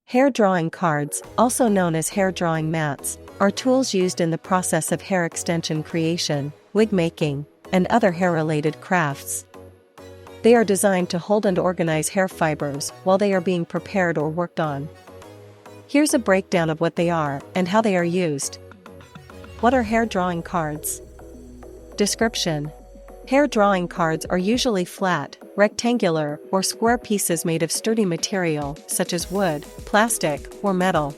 Hair drawing cards, also known as hair drawing mats, are tools used in the process of hair extension creation, wig making, and other hair-related crafts. They are designed to hold and organize hair fibers while they are being prepared or worked on. Here's a breakdown of what they are and how they are used. What are hair drawing cards? Description: hair drawing cards are usually flat, rectangular, or square pieces made of sturdy material such as wood, plastic, or metal.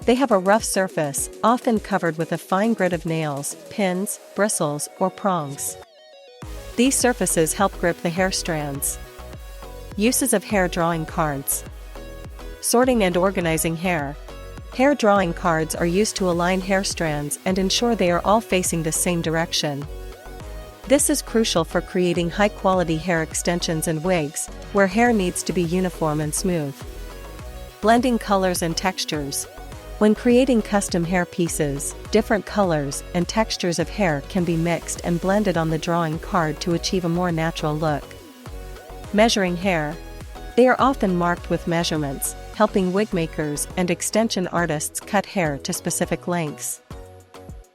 They have a rough surface, often covered with a fine grit of nails, pins, bristles, or prongs. These surfaces help grip the hair strands. Uses of hair drawing cards: sorting and organizing hair. Hair drawing cards are used to align hair strands and ensure they are all facing the same direction. This is crucial for creating high-quality hair extensions and wigs, where hair needs to be uniform and smooth. Blending colors and textures. When creating custom hair pieces, different colors and textures of hair can be mixed and blended on the drawing card to achieve a more natural look. Measuring hair. They are often marked with measurements, helping wig makers and extension artists cut hair to specific lengths.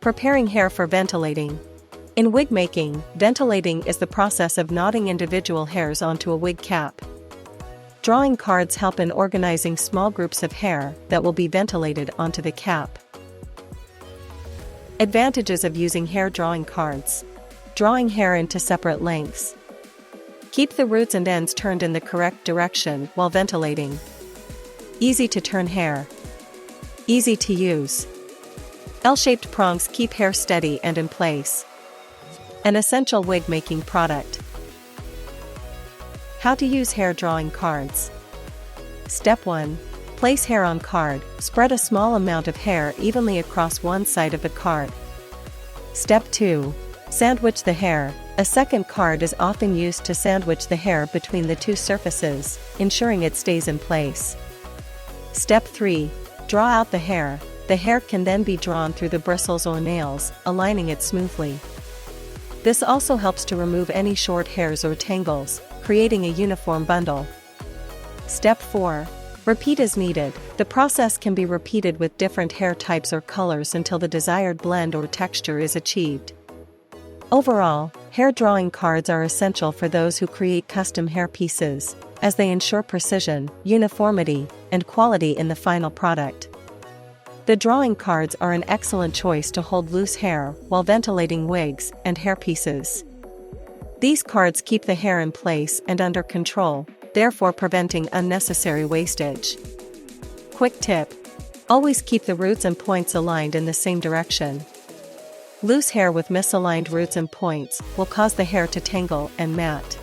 Preparing hair for ventilating. In wig making, ventilating is the process of knotting individual hairs onto a wig cap. Drawing cards help in organizing small groups of hair that will be ventilated onto the cap. Advantages of using hair drawing cards. Drawing hair into separate lengths. Keep the roots and ends turned in the correct direction while ventilating. Easy to turn hair. Easy to use. L-shaped prongs keep hair steady and in place. An essential wig making product. How to use hair drawing cards. Step 1. Place hair on card. Spread a small amount of hair evenly across one side of the card. Step 2. Sandwich the hair. A second card is often used to sandwich the hair between the two surfaces, ensuring it stays in place. Step 3. Draw out the hair. The hair can then be drawn through the bristles or nails, aligning it smoothly. This also helps to remove any short hairs or tangles, creating a uniform bundle. Step 4. Repeat as needed. The process can be repeated with different hair types or colors until the desired blend or texture is achieved. Overall, hair drawing cards are essential for those who create custom hair pieces, as they ensure precision, uniformity, and quality in the final product. The drawing cards are an excellent choice to hold loose hair while ventilating wigs and hair pieces. These cards keep the hair in place and under control, therefore preventing unnecessary wastage. Quick tip: always keep the roots and points aligned in the same direction. Loose hair with misaligned roots and points will cause the hair to tangle and mat.